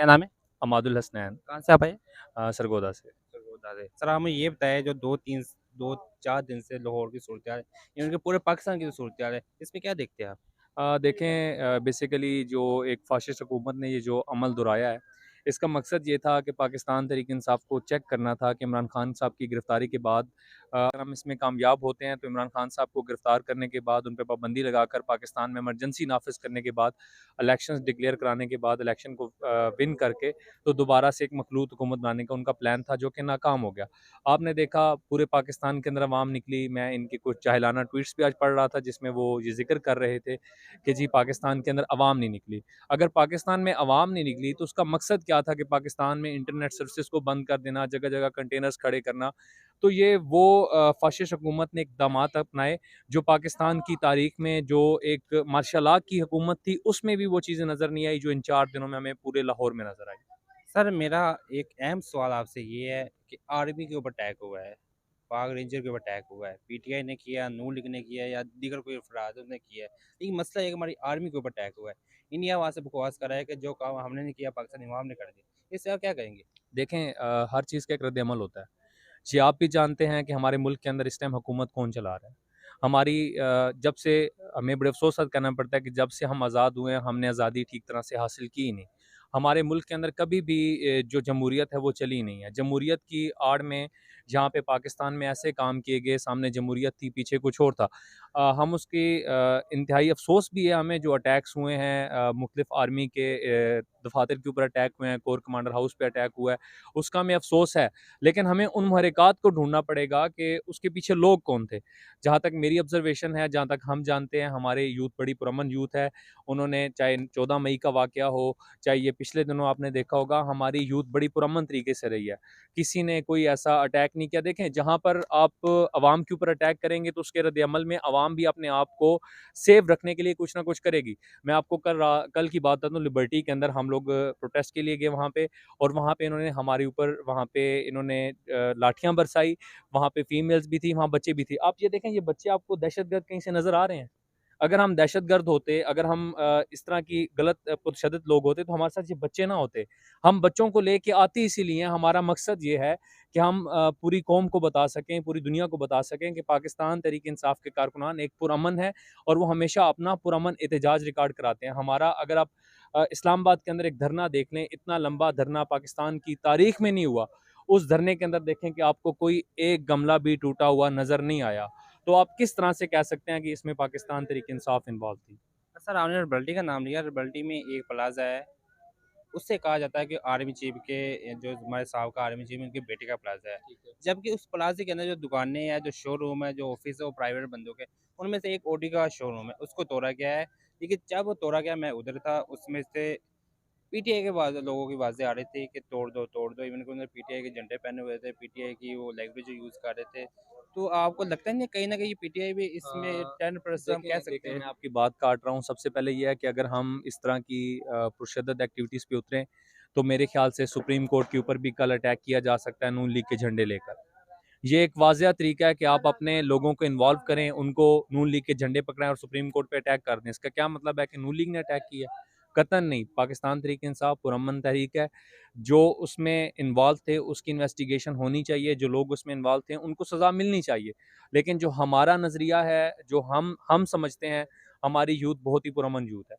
क्या नाम है? अमादुल हसनैन। कहाँ से आप आए? सरगोदा से। सरगोदा से। सर, हमें ये बताएं, जो 2-4 दिन से लाहौर की सूरत-ए-हाल है, या उनके पूरे पाकिस्तान की जो सूरत-ए-हाल है, इसमें क्या देखते हैं आप? देखें, बेसिकली जो एक फ़ाशिस्ट हुकूमत ने ये जो अमल दोहराया है, इसका मकसद ये था कि पाकिस्तान तहरीक-ए-इंसाफ़ को चेक करना था कि इमरान खान साहब की गिरफ़्तारी के बाद अगर हम इसमें कामयाब होते हैं तो इमरान खान साहब को गिरफ़्तार करने के बाद उन पे पाबंदी लगाकर पाकिस्तान में इमरजेंसी नाफ़िज़ करने के बाद, इलेक्शंस डिक्लेयर कराने के बाद इलेक्शन को विन करके तो दोबारा से एक मखलूत हुकूमत बनाने का उनका प्लान था, जो कि नाकाम हो गया। आपने देखा पूरे पाकिस्तान के अंदर अवाम निकली। मैं इनके कुछ जाहिलाना ट्वीट्स भी आज पढ़ रहा था जिसमें वो ये ज़िक्र कर रहे थे कि जी पाकिस्तान के अंदर अवाम नहीं निकली। अगर पाकिस्तान में अवाम नहीं निकली तो उसका मकसद क्या था कि पाकिस्तान में इंटरनेट सर्विसेज़ को बंद कर देना, जगह-जगह कंटेनर्स खड़े करना। तो ये वो फ़ाशिस्ट हुकूमत ने इक़दामात अपनाए जो पाकिस्तान की तारीख़ में जो एक मार्शल लॉ की हुकूमत थी, उसमें भी वो चीज़ें नज़र नहीं आई जो इन 4 दिनों में हमें पूरे लाहौर में नज़र आई। सर, मेरा एक अहम सवाल आपसे ये है कि आर्मी के ऊपर अटैक हुआ है, पाक रेंजर के ऊपर अटैक हुआ है, पीटीआई ने किया, नून लीग ने किया या दीगर कोई अफराद ने किया है। लेकिन मसला ये है कि हमारी आर्मी के ऊपर अटैक हुआ है। इंडिया वहाँ से बकवास कर रहा है कि जो काम हमने नहीं किया, पाकिस्तानी अवाम ने कर दिया। इससे आप क्या कहेंगे? देखें, हर चीज़ का एक रद्द-ए-अमल होता है। जी, आप भी जानते हैं कि हमारे मुल्क के अंदर इस टाइम हुकूमत कौन चला रहा है। हमारी जब से हमें बड़े अफ़सोस से साथ कहना पड़ता है कि जब से हम आज़ाद हुए हैं, हमने आज़ादी ठीक तरह से हासिल की ही नहीं। हमारे मुल्क के अंदर कभी भी जो जमहूरियत है वो चली ही नहीं है। जमहूरियत की आड़ में जहाँ पे पाकिस्तान में ऐसे काम किए गए, सामने जमहूरियत थी, पीछे कुछ और था। हम उसकी इंतहाई अफ़सोस भी है हमें जो अटैक्स हुए हैं, मुख्तलिफ़ आर्मी के दफ़ातर के ऊपर अटैक हुए हैं, कोर कमांडर हाउस पे अटैक हुआ है, उसका हमें अफ़सोस है। लेकिन हमें उन महरक़ात को ढूँढना पड़ेगा कि उसके पीछे लोग कौन थे। जहाँ तक मेरी ऑब्ज़र्वेशन है, जहाँ तक हम जानते हैं, हमारे यूथ बड़ी पुरअमन यूथ है। उन्होंने चाहे 14 मई का वाक़या हो, चाहे ये पिछले दिनों आपने देखा होगा, हमारी यूथ बड़ी पुरअमन तरीके से रही है। किसी ने कोई ऐसा अटैक नहीं किया। देखें, जहाँ पर आप अवाम के ऊपर अटैक करेंगे तो उसके रद्द-ए-अमल में अवाम भी अपने आप को सेव रखने के लिए कुछ ना कुछ करेगी। मैं आपको कल की बात बता दूँ, लिबर्टी के अंदर हम लोग प्रोटेस्ट के लिए गए वहाँ पे, और वहाँ पे इन्होंने हमारे ऊपर वहाँ पे इन्होंने लाठियाँ बरसाई। वहाँ पे फीमेल्स भी थी, वहाँ बच्चे भी थे। आप ये देखें, ये बच्चे आपको दहशतगर्द कहीं से नज़र आ रहे हैं? अगर हम दहशतगर्द होते, अगर हम इस तरह की गलत पुरशद्दत लोग होते तो हमारे साथ ये बच्चे ना होते। हम बच्चों को लेके आते इसीलिए हैं, हमारा मकसद ये है कि हम पूरी कौम को बता सकें, पूरी दुनिया को बता सकें कि पाकिस्तान तहरीक-ए-इंसाफ के कारकुनान एक पुरअमन है, और वो हमेशा अपना पुरअमन एहतजाज रिकॉर्ड कराते हैं। हमारा अगर आप इस्लामाबाद के अंदर एक धरना देख लें, इतना लंबा धरना पाकिस्तान की तारीख में नहीं हुआ। उस धरने के अंदर देखें कि आपको कोई एक गमला भी टूटा हुआ नज़र नहीं आया। तो आप किस तरह से कह सकते हैं कि इसमें पाकिस्तान तहरीक-ए-इंसाफ इन्वॉल्व थी? सर, आपने रबल्टी का नाम लिया। रबल्टी में एक प्लाज़ा है, उससे कहा जाता है कि आर्मी चीफ के जो हमारे साहब आर्मी चीफ है, उनके बेटे का प्लाज़ा है। ठीक है। जबकि उस प्लाज़े के अंदर जो दुकानें हैं, जो शोरूम है, जो ऑफ़िस है, वो प्राइवेट बंदों के। उनमें से एक ऑडी का शोरूम है, उसको तोड़ा गया है। लेकिन जब वो तोड़ा गया, मैं उधर था, उसमें से पीटीआई के बाद लोगों की आवाज़ें आ रही थी कि तोड़ दो, तोड़ दो। इवन कि उन्होंने पीटीआई के झंडे पहने हुए थे, पीटीआई की वो लैंग्वेज यूज़ कर रहे थे। तो आपको लगता नहीं है कहीं न कहीं पीटीआई भी इसमें अ, 10% हम कह देखें सकते देखें, हैं? मैं आपकी बात काट रहा हूँ। सबसे पहले ये है कि अगर हम इस तरह की पुरशद्दत एक्टिविटीज़ पे उतरें, तो मेरे ख़्याल से सुप्रीम कोर्ट के ऊपर भी कल अटैक किया जा सकता है नून लीग के झंडे लेकर। ये एक वाज़िया तरीका है कि आप अपने लोगों को इन्वॉल्व करें, उनको नून लीग के झंडे पकड़ाएँ और सुप्रीम कोर्ट पे अटैक कर दें। इसका क्या मतलब है कि नून लीग ने अटैक किया? कतई नहीं, पाकिस्तान तहरीक-ए-इंसाफ पुरअमन तहरीक है। जो उसमें इन्वॉल्व थे, उसकी इन्वेस्टिगेशन होनी चाहिए, जो लोग उसमें इन्वॉल्व थे, उनको सज़ा मिलनी चाहिए। लेकिन जो हमारा नज़रिया है, जो हम समझते हैं, हमारी यूथ बहुत ही पुरअमन यूथ है।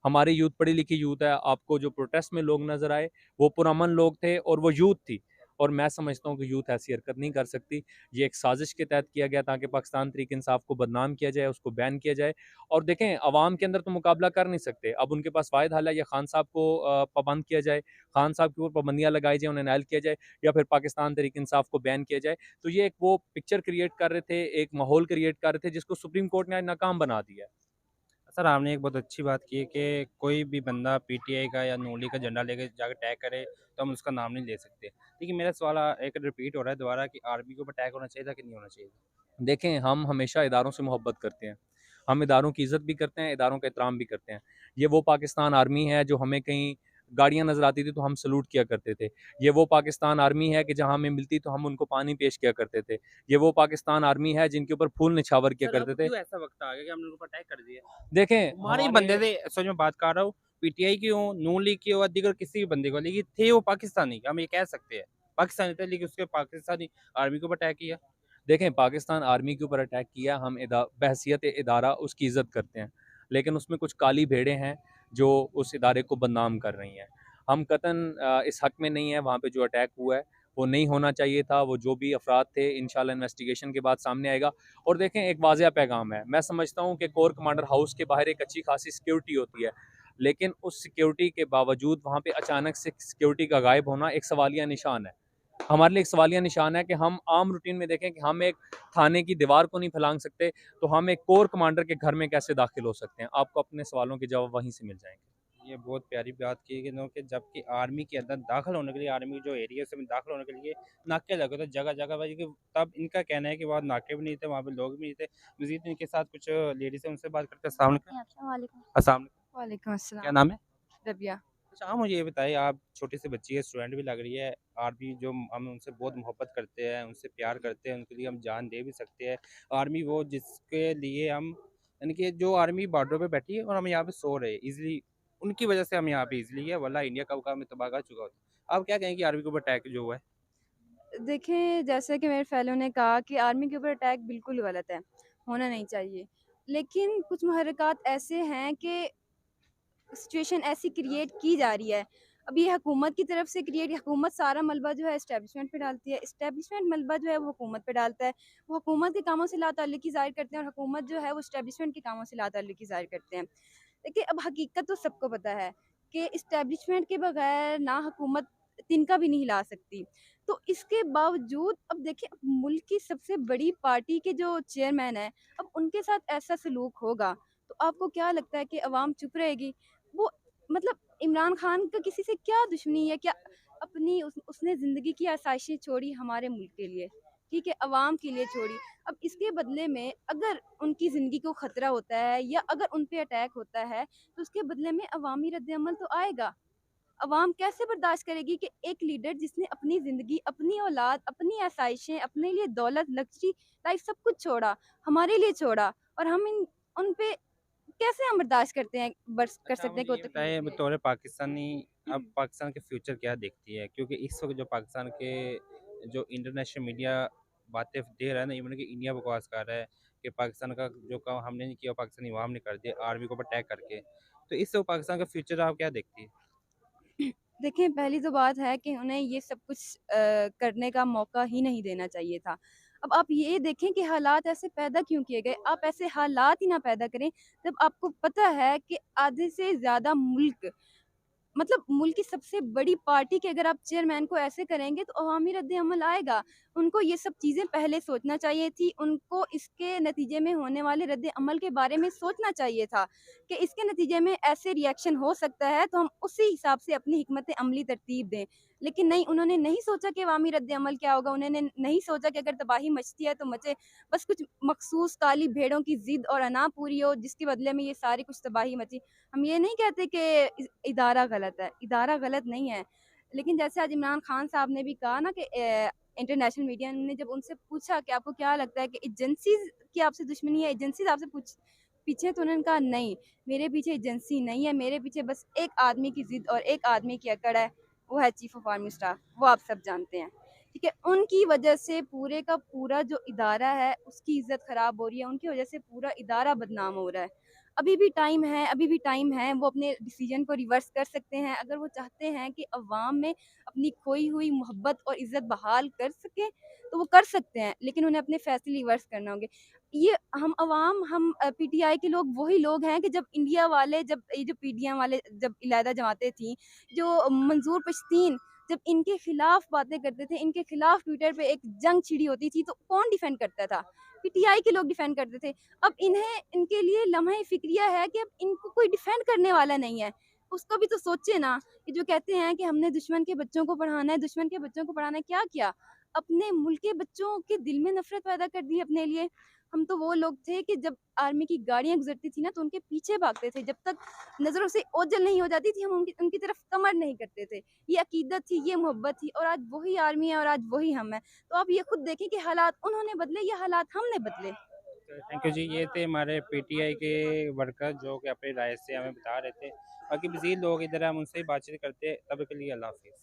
हमारी यूथ पढ़ी-लिखी यूथ है। आपको जो प्रोटेस्ट में लोग नज़र आए, वो पुरअमन लोग थे और वो यूथ थी। और मैं समझता हूँ कि यूथ ऐसी हरकत नहीं कर सकती। ये एक साज़िश के तहत किया गया ताकि पाकिस्तान तहरीक-ए-इंसाफ को बदनाम किया जाए, उसको बैन किया जाए। और देखें, अवाम के अंदर तो मुकाबला कर नहीं सकते। अब उनके पास वाहिद हल है, या खान साहब को पाबंद किया जाए, खान साहब के ऊपर पाबंदियाँ लगाई जाएँ, उन्हें नाअहल किया जाए, या फिर पाकिस्तान तहरीक-ए-इंसाफ को बैन किया जाए। तो ये एक वो पिक्चर क्रिएट कर रहे थे, एक माहौल क्रिएट कर रहे थे, जिसको सुप्रीम कोर्ट ने आज नाकाम बना दिया है। सर, आपने एक बहुत अच्छी बात की है कि कोई भी बंदा पीटीआई का या नून लीग का झंडा लेके जाकर अटैक करे, तो हम उसका नाम नहीं ले सकते। लेकिन मेरा सवाल एक रिपीट हो रहा है दोबारा कि आर्मी के ऊपर अटैक होना चाहिए था कि नहीं होना चाहिए था? देखें, हम हमेशा इदारों से मोहब्बत करते हैं। हम इदारों की इज़्ज़त भी करते हैं, इदारों का एहतराम भी करते हैं। ये वो पाकिस्तान आर्मी है जो हमें कहीं गाड़ियाँ नज़र आती थी तो हम सैल्यूट किया करते थे। ये वो पाकिस्तान आर्मी है कि जहाँ हमें मिलती तो हम उनको पानी पेश किया करते थे। ये वो पाकिस्तान आर्मी है जिनके ऊपर फूल निछावर किया सर, अब करते थे। क्यों ऐसा वक़्त आ गया कि हमने उनके ऊपर अटैक कर दिया? देखें, हमारे ही हमारे बंदे थे, सच में बात कर रहा हूँ, पीटीआई की हो, नून लीग की हो या दीगर किसी भी बंदे को, लेकिन थे वो पाकिस्तानी, हम ये कह सकते हैं। पाकिस्तानी थे लेकिन उसके पाकिस्तानी आर्मी के ऊपर अटैक किया। देखें, पाकिस्तान आर्मी के ऊपर अटैक किया, हम बहैसियत इदारा उसकी इज़्ज़त करते हैं, लेकिन उसमें कुछ काली भेड़ें हैं जो उस इदारे को बदनाम कर रही हैं। हम कतन इस हक़ में नहीं है, वहाँ पे जो अटैक हुआ है वो नहीं होना चाहिए था। वो जो भी अफराद थे इंशाल्लाह इन्वेस्टिगेशन के बाद सामने आएगा। और देखें, एक वाज़िया पैगाम है, मैं समझता हूँ कि कोर कमांडर हाउस के बाहर एक अच्छी खासी सिक्योरिटी होती है, लेकिन उस सिक्योरिटी के बावजूद वहाँ पे अचानक से सिक्योरिटी का गायब होना एक सवालिया निशान है। हमारे लिए एक सवालिया निशान है कि हम आम रूटीन में देखें कि हम एक थाने की दीवार को नहीं फैलांग सकते, तो हम एक कोर कमांडर के घर में कैसे दाखिल हो सकते हैं? आपको अपने सवालों के जवाब वहीं से मिल जाएँगे। ये बहुत प्यारी बात की कि नो कि जबकि आर्मी के अंदर दाखिल होने के लिए, आर्मी जो एरिया से दाखिल होने के लिए नाके लगे थे जगह-जगह पर, कि तब इनका कहना है कि वहाँ नाके भी नहीं थे, वहाँ पे लोग भी नहीं थे। मज़ीद इनके साथ कुछ लेडीज़ हैं, उनसे बात करते हैं। अस्सलाम वालेकुम। अस्सलाम वालेकुम। अस्सलाम वालेकुम। वालेकुम क्या अस्सलाम। नाम है? रबिया। अच्छा, आप मुझे ये बताइए, आप छोटी सी बच्ची है, स्टूडेंट भी लग रही है, आर्मी जो हम उनसे बहुत मोहब्बत करते हैं, उनसे प्यार करते हैं, उनके लिए हम जान दे भी सकते हैं। आर्मी वो जिसके लिए हम, यानी कि जो आर्मी बॉर्डर पे बैठी है और हम यहाँ पे सो रहे हैं ईज़िली, उनकी वजह से हम यहाँ पे ईज़िली है, वरना इंडिया कब का हमें तबाह कर चुका होता। आप क्या कहेंगे आर्मी के ऊपर अटैक जो हुआ है? देखें, जैसे कि मेरे फ़ेलो ने कहा कि आर्मी के ऊपर अटैक बिल्कुल गलत है, होना नहीं चाहिए। लेकिन कुछ मुहर्रिकात ऐसे हैं कि सिचुएशन ऐसी क्रिएट की जा रही है। अब ये हुकूमत की तरफ से क्रिएट, हुकूमत सारा मलबा जो है एस्टेब्लिशमेंट पे डालती है, एस्टेब्लिशमेंट मलबा जो है वो हुकूमत पे डालता है। वो हुकूमत के कामों से लाताल्लुकी ज़ाहिर करते हैं और हुकूमत जो है वो एस्टेब्लिशमेंट के कामों से लाताल्लुकी ज़ाहिर करते हैं। देखिए, अब हकीकत तो सबको पता है कि एस्टेब्लिशमेंट के बगैर ना हुकूमत तिनका भी नहीं हिला सकती। तो इसके बावजूद अब देखिए, अब मुल्क की सबसे बड़ी पार्टी के जो चेयरमैन हैं, अब उनके साथ ऐसा सलूक होगा, तो आपको क्या लगता है कि अवाम चुप रहेगी? वो मतलब इमरान खान का किसी से क्या दुश्मनी है? क्या अपनी उसने ज़िंदगी की आसाइशें छोड़ी हमारे मुल्क के लिए, ठीक है? अवाम के लिए छोड़ी। अब इसके बदले में अगर उनकी ज़िंदगी को ख़तरा होता है या अगर उन पे अटैक होता है, तो उसके बदले में अवामी रद्द-ए-अमल तो आएगा। अवाम कैसे बर्दाश्त करेगी कि एक लीडर जिसने अपनी ज़िंदगी, अपनी औलाद, अपनी आसाइशें, अपने लिए दौलत, लग्ज़री लाइफ़ सब कुछ छोड़ा, हमारे लिए छोड़ा, और हम इन उन पे कैसे हम बर्दाश्त करते हैं, बर्स कर अच्छा, आप सकते हैं मुझे कि वो ये तकलीफ़ बताएँ, में है? बतौर पाकिस्तानी, आप पाकिस्तान के फ्यूचर क्या देखती है? क्योंकि इस वक़्त जो पाकिस्तान के जो इंटरनेशनल मीडिया बातें दे रहा है ना, इवन कि इंडिया बकवास कर रहा है कि पाकिस्तान का जो काम हमने नहीं किया, पाकिस्तानी अवाम ने कर दिया आर्मी को ऊपर अटैक करके। तो इस वक़्त पाकिस्तान का फ्यूचर आप क्या देखती है? देखिए, पहली तो बात है कि उन्हें ये सब कुछ करने का मौका ही नहीं देना चाहिए था। अब आप ये देखें कि हालात ऐसे पैदा क्यों किए गए? आप ऐसे हालात ही ना पैदा करें, जब आपको पता है कि आधे से ज़्यादा मुल्क, मतलब मुल्क की सबसे बड़ी पार्टी के अगर आप चेयरमैन को ऐसे करेंगे तो अवामी रद्द-ए-अमल आएगा। उनको ये सब चीज़ें पहले सोचना चाहिए थी, उनको इसके नतीजे में होने वाले रद्द-ए-अमल के बारे में सोचना चाहिए था कि इसके नतीजे में ऐसे रिएक्शन हो सकता है, तो हम उसी हिसाब से अपनी हिकमत अमली तरतीब दें। लेकिन नहीं, उन्होंने नहीं सोचा कि अवामी रद्द-ए-अमल क्या होगा, उन्होंने नहीं सोचा कि अगर तबाही मचती है तो मचे। बस कुछ मखसूस काली भेड़ों की ज़िद और अना पूरी हो, जिसके बदले में ये सारी कुछ तबाही मची। हम ये नहीं कहते कि इदारा गलत है, इदारा गलत नहीं है। लेकिन जैसे आज इमरान खान साहब ने भी कहा ना कि इंटरनेशनल मीडिया ने जब उनसे पूछा कि आपको क्या लगता है कि एजेंसीज़ की आपसे दुश्मनी है, एजेंसीज़ आपसे पीछे, तो उन्होंने कहा नहीं, मेरे पीछे एजेंसी नहीं है, मेरे पीछे बस एक आदमी की ज़िद और एक आदमी की अकड़ है, वो है चीफ ऑफ आर्मी स्टाफ, वो आप सब जानते हैं। ठीक है? उनकी वजह से पूरे का पूरा जो इदारा है, उसकी इज़्ज़त ख़राब हो रही है, उनकी वजह से पूरा इदारा बदनाम हो रहा है। अभी भी टाइम है, अभी भी टाइम है, वो अपने डिसीजन को रिवर्स कर सकते हैं। अगर वो चाहते हैं कि अवाम में अपनी खोई हुई मोहब्बत और इज़्ज़त बहाल कर सकें, तो वो कर सकते हैं, लेकिन उन्हें अपने फैसले रिवर्स करने होंगे। ये हम अवाम, हम पीटीआई के लोग वही लोग हैं कि जब इंडिया वाले, जब ये जो पीडीएम वाले, जब अलहदा जमातें थीं, जो मंजूर पश्तीन, जब इनके खिलाफ बातें करते थे, इनके खिलाफ ट्विटर पे एक जंग छिड़ी होती थी, तो कौन डिफेंड करता था? पीटीआई के लोग डिफेंड करते थे। अब इन्हें, इनके लिए लम्हे फ़िक्रिया है कि अब इनको कोई डिफेंड करने वाला नहीं है। उसको भी तो सोचे ना, कि जो कहते हैं कि हमने दुश्मन के बच्चों को पढ़ाना है, दुश्मन के बच्चों को पढ़ाना है, क्या किया? अपने मुल्क के बच्चों के दिल में नफ़रत पैदा कर दी अपने लिए। हम तो वो लोग थे कि जब आर्मी की गाड़ियाँ गुज़रती थी ना, तो उनके पीछे भागते थे। जब तक नज़रों से ओझल नहीं हो जाती थी, हम उनकी उनकी तरफ कमर नहीं करते थे। ये अकीदत थी, ये मोहब्बत थी, और आज वही आर्मी है और आज वही हम हैं। तो आप ये खुद देखें कि हालात उन्होंने बदले या हालात हमने बदले। थैंक यू जी, ये थे हमारे पीटीआई के वर्कर जो कि अपनी राय से हमें बता रहे थे बाकी मज़ीद लोग इधर हैं, हम उनसे ही बातचीत करते हैं। तब के लिए अल्लाह हाफ़िज़।